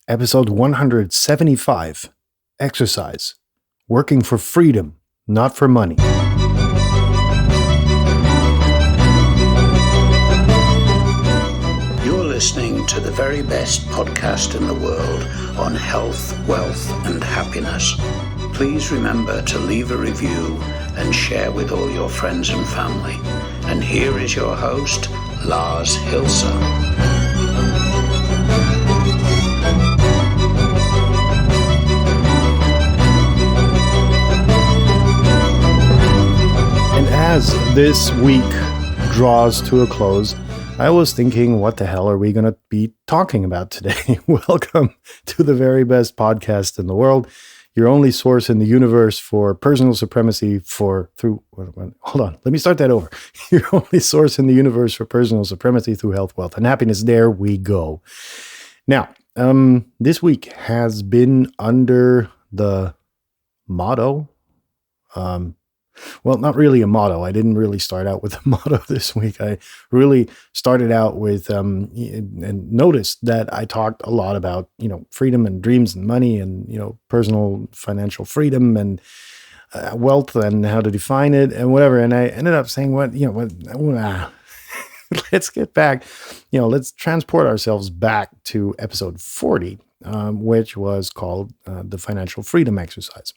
Episode 175, Exercise, Working for Freedom, Not for Money. You're listening to the very best podcast in the world on health, wealth, and happiness. Please remember to leave a review and share with all your friends and family. And here is your host, Lars Hilser. As this week draws to a close, I was thinking, what the hell are we going to be talking about today? Welcome to the very best podcast in the world, your only source in the universe for personal supremacy hold on, let me start that over. Your only source in the universe for personal supremacy through health, wealth, and happiness. There we go. Now, this week has been under the motto, well, not really a motto. I didn't really start out with a motto this week. I really started out with, and noticed that I talked a lot about, freedom and dreams and money and, personal financial freedom and wealth and how to define it and whatever. And I ended up saying, let's get back, let's transport ourselves back to episode 40, which was called the Financial Freedom Exercise.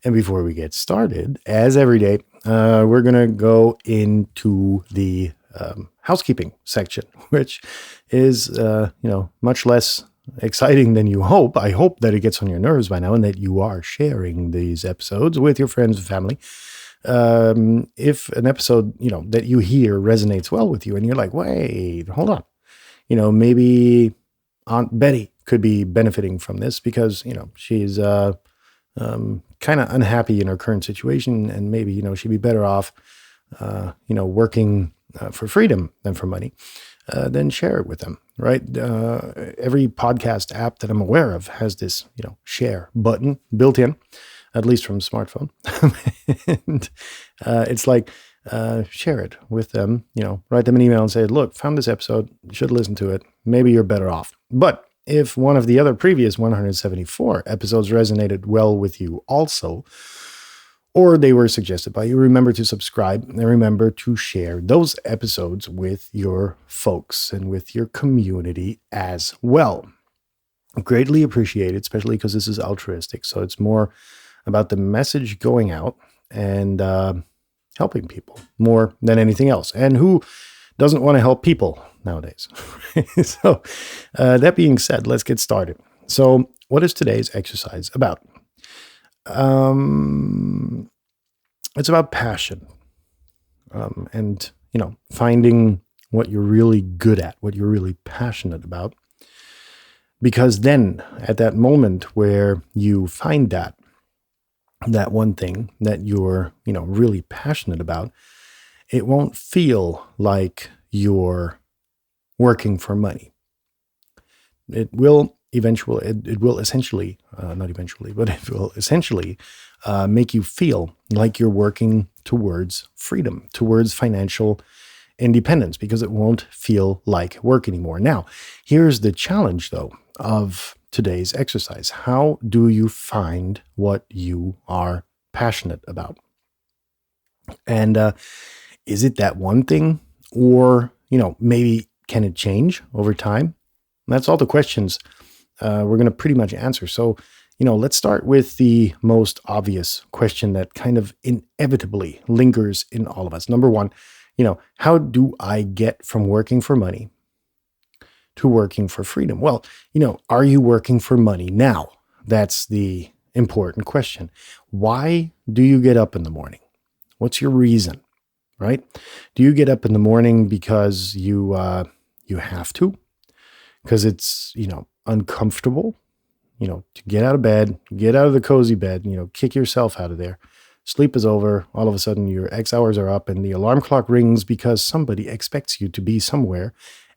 And before we get started, as every day, we're going to go into the housekeeping section, which is, much less exciting than you hope. I hope that it gets on your nerves by now and that you are sharing these episodes with your friends and family. If an episode, that you hear resonates well with you and you're like, wait, hold on, maybe Aunt Betty could be benefiting from this because, she's kind of unhappy in her current situation, and maybe, she'd be better off, working for freedom than for money, then share it with them, right? Every podcast app that I'm aware of has this, share button built in, at least from a smartphone. And it's like, share it with them, write them an email and say, look, found this episode, you should listen to it. Maybe you're better off. But if one of the other previous 174 episodes resonated well with you also, or they were suggested by you, remember to subscribe and remember to share those episodes with your folks and with your community as well. Greatly appreciated, especially because this is altruistic. So it's more about the message going out and helping people more than anything else. And who doesn't want to help people nowadays? So that being said, let's get started. So what is today's exercise about? It's about passion, and, finding what you're really good at, what you're really passionate about. Because then at that moment where you find that one thing that you're, really passionate about, it won't feel like you're working for money. It will essentially make you feel like you're working towards freedom, towards financial independence, because it won't feel like work anymore. Now, here's the challenge, though, of today's exercise. How do you find what you are passionate about? And is it that one thing, or, maybe can it change over time? And that's all the questions we're going to pretty much answer. So, let's start with the most obvious question that kind of inevitably lingers in all of us. Number one, how do I get from working for money to working for freedom? Well, are you working for money now? That's the important question. Why do you get up in the morning? What's your reason, right? Do you get up in the morning because you have to? Because it's, uncomfortable, to get out of bed, get out of the cozy bed, kick yourself out of there. Sleep is over. All of a sudden your X hours are up and the alarm clock rings because somebody expects you to be somewhere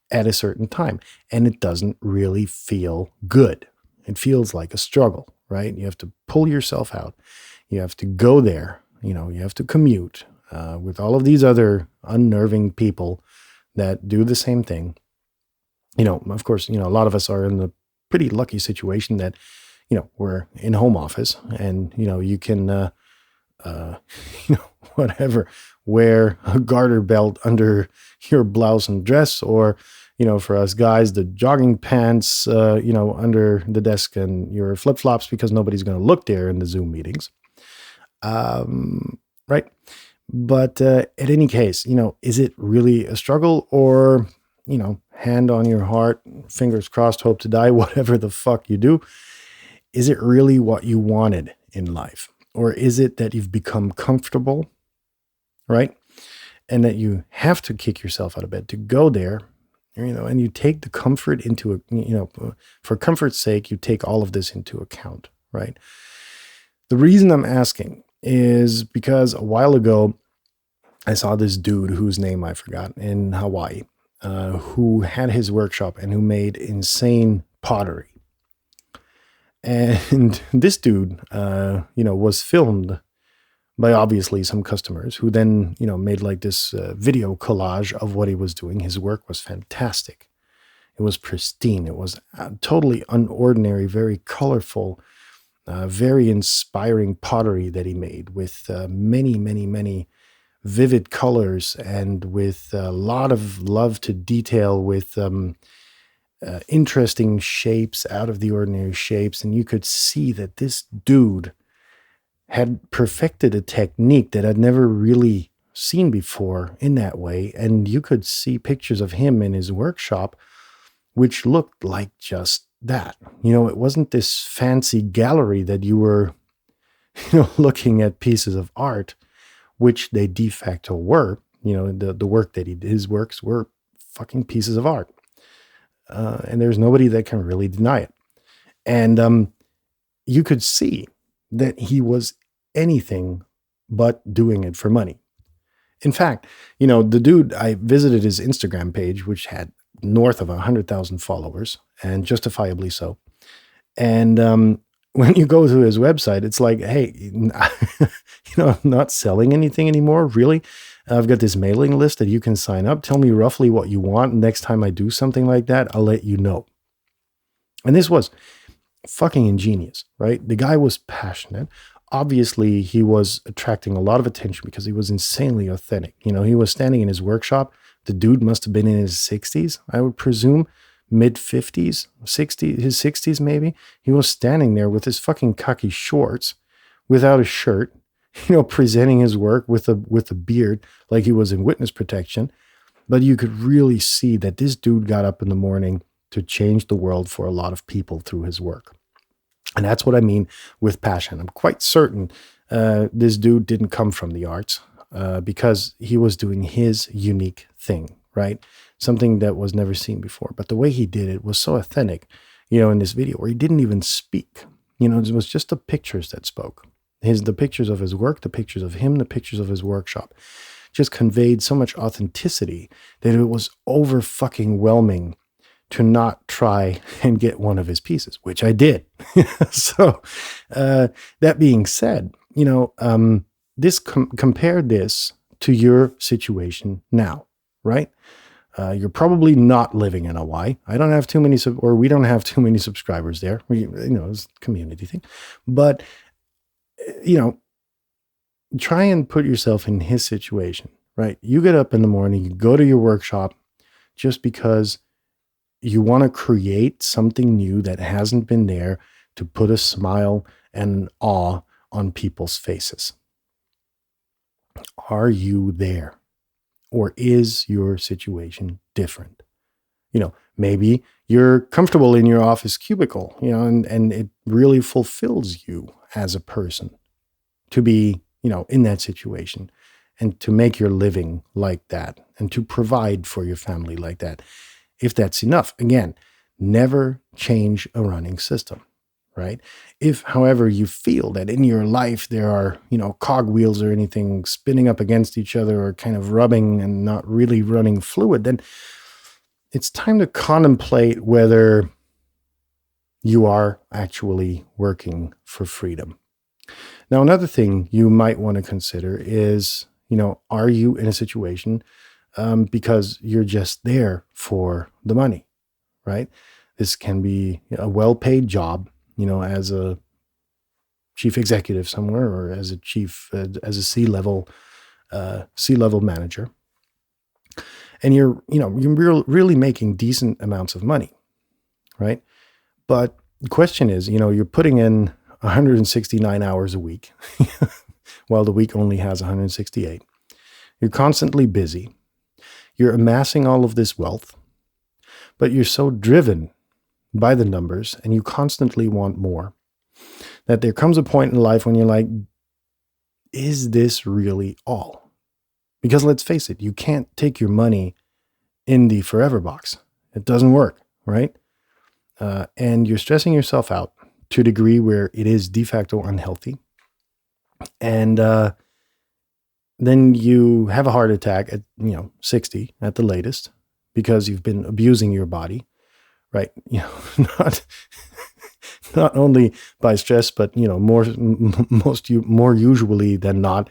at a certain time. And it doesn't really feel good. It feels like a struggle, right? You have to pull yourself out. You have to go there. You have to commute with all of these other unnerving people that do the same thing. Of course, a lot of us are in the pretty lucky situation that, we're in home office and, you can, uh, whatever, wear a garter belt under your blouse and dress, or, for us guys, the jogging pants, under the desk and your flip flops, because nobody's going to look there in the Zoom meetings. Right. But at any case, is it really a struggle, or, hand on your heart, fingers crossed, hope to die, whatever the fuck you do? Is it really what you wanted in life? Or is it that you've become comfortable, right? And that you have to kick yourself out of bed to go there, and you take the comfort into, for comfort's sake, you take all of this into account, right? The reason I'm asking is because a while ago, I saw this dude whose name I forgot in Hawaii, who had his workshop and who made insane pottery. And this dude, was filmed by obviously some customers who then, made like this video collage of what he was doing. His work was fantastic. It was pristine. It was totally unordinary, very colorful, very inspiring pottery that he made with many, many, many vivid colors and with a lot of love to detail, with interesting shapes, out of the ordinary shapes. And you could see that this dude had perfected a technique that I'd never really seen before in that way. And you could see pictures of him in his workshop, which looked like just that. It wasn't this fancy gallery that you were, looking at pieces of art, which they de facto were. The work that his works were fucking pieces of art. And there's nobody that can really deny it. And you could see that he was anything but doing it for money. In fact, the dude, I visited his Instagram page, which had north of 100,000 followers, and justifiably so. And when you go to his website, it's like, hey, I'm not selling anything anymore. Really? I've got this mailing list that you can sign up. Tell me roughly what you want. Next time I do something like that, I'll let you know. And this was fucking ingenious, right? The guy was passionate. Obviously, he was attracting a lot of attention because he was insanely authentic. He was standing in his workshop. The dude must have been in his 60s, I would presume. Mid 50s, 60s, his 60s maybe. He was standing there with his fucking khaki shorts, without a shirt, presenting his work with a beard, like he was in witness protection. But you could really see that this dude got up in the morning to change the world for a lot of people through his work. And that's what I mean with passion. I'm quite certain this dude didn't come from the arts because he was doing his unique thing, right? Something that was never seen before. But the way he did it was so authentic, in this video, where he didn't even speak. It was just the pictures that spoke. The pictures of his work, the pictures of him, the pictures of his workshop just conveyed so much authenticity that it was over fucking whelming to not try and get one of his pieces, which I did. So that being said, this compare this to your situation now, right? You're probably not living in Hawaii. I don't have too many, we don't have too many subscribers there. It's a community thing. But, try and put yourself in his situation, right? You get up in the morning, you go to your workshop just because you want to create something new that hasn't been there to put a smile and awe on people's faces. Are you there? Or is your situation different? Maybe you're comfortable in your office cubicle, and it really fulfills you as a person to be, in that situation and to make your living like that and to provide for your family like that. If that's enough, again, never change a running system, right? If, however, you feel that in your life there are, cogwheels or anything spinning up against each other or kind of rubbing and not really running fluid, then it's time to contemplate whether you are actually working for freedom. Now, another thing you might want to consider is, are you in a situation because you're just there for the money, right? This can be a well-paid job, as a chief executive somewhere, or as a C-level manager. And you're really making decent amounts of money, right? But the question is, you're putting in 169 hours a week, while the week only has 168. You're constantly busy. You're amassing all of this wealth, but you're so driven by the numbers and you constantly want more that there comes a point in life when you're like, is this really all? Because let's face it, you can't take your money in the forever box. It doesn't work, right? And you're stressing yourself out to a degree where it is de facto unhealthy. And then you have a heart attack at 60 at the latest because you've been abusing your body, right? Not only by stress, but more usually than not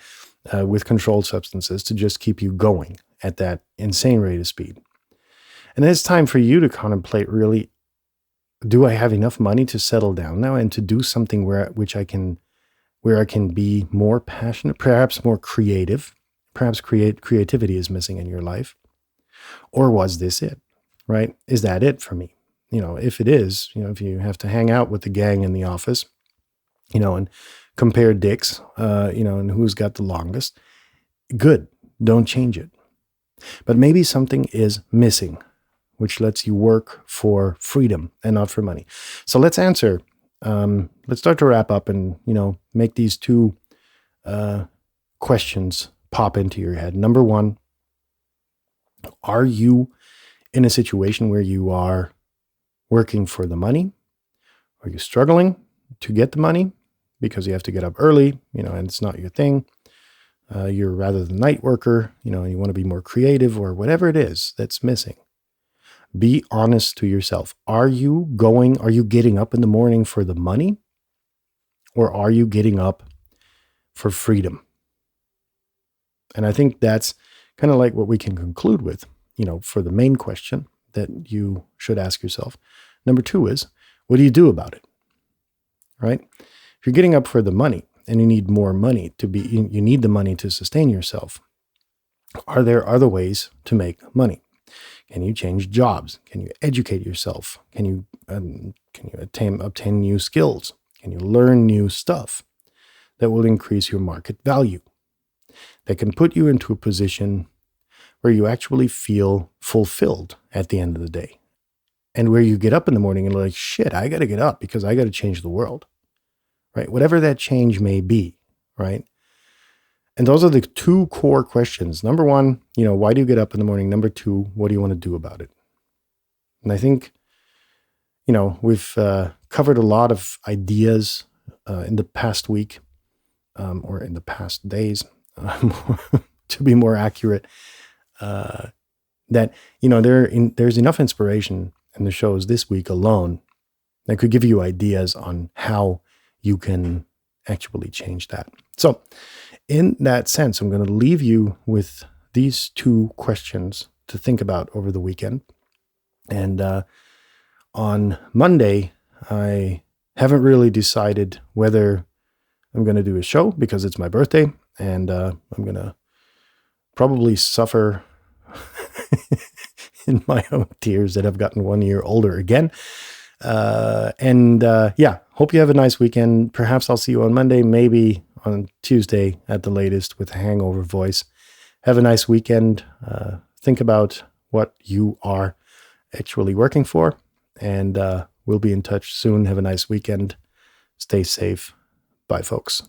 with controlled substances to just keep you going at that insane rate of speed. And then it's time for you to contemplate, really, do I have enough money to settle down now and to do something where I can be more passionate, perhaps more creative? Perhaps creativity is missing in your life. Or was this it, right? Is that it for me? If it is, if you have to hang out with the gang in the office, and compare dicks, and who's got the longest, good, don't change it. But maybe something is missing, which lets you work for freedom and not for money. So let's answer. Let's start to wrap up and, make these two questions pop into your head. Number one, are you in a situation where you are working for the money? Are you struggling to get the money because you have to get up early, and it's not your thing? You're rather the night worker, and you want to be more creative, or whatever it is that's missing. Be honest to yourself. Are you getting up in the morning for the money, or are you getting up for freedom? And I think that's kind of like what we can conclude with, for the main question that you should ask yourself. Number two is, what do you do about it? Right? If you're getting up for the money and you need more money you need the money to sustain yourself, are there other ways to make money? Can you change jobs? Can you educate yourself? Can you obtain new skills? Can you learn new stuff that will increase your market value? That can put you into a position where you actually feel fulfilled at the end of the day. And where you get up in the morning and like, shit, I got to get up because I got to change the world, right? Whatever that change may be, right? And those are the two core questions. Number one, why do you get up in the morning? Number two, what do you want to do about it? And I think, we've covered a lot of ideas in the past week, or in the past days, to be more accurate, that, there's enough inspiration in the shows this week alone that could give you ideas on how you can actually change that. So in that sense, I'm going to leave you with these two questions to think about over the weekend. And on Monday, I haven't really decided whether I'm going to do a show because it's my birthday, and I'm going to probably suffer in my own tears that I've gotten 1 year older again. Hope you have a nice weekend. Perhaps I'll see you on Monday, maybe on Tuesday at the latest with a hangover voice. Have a nice weekend. Think about what you are actually working for, and we'll be in touch soon. Have a nice weekend. Stay safe. Bye, folks.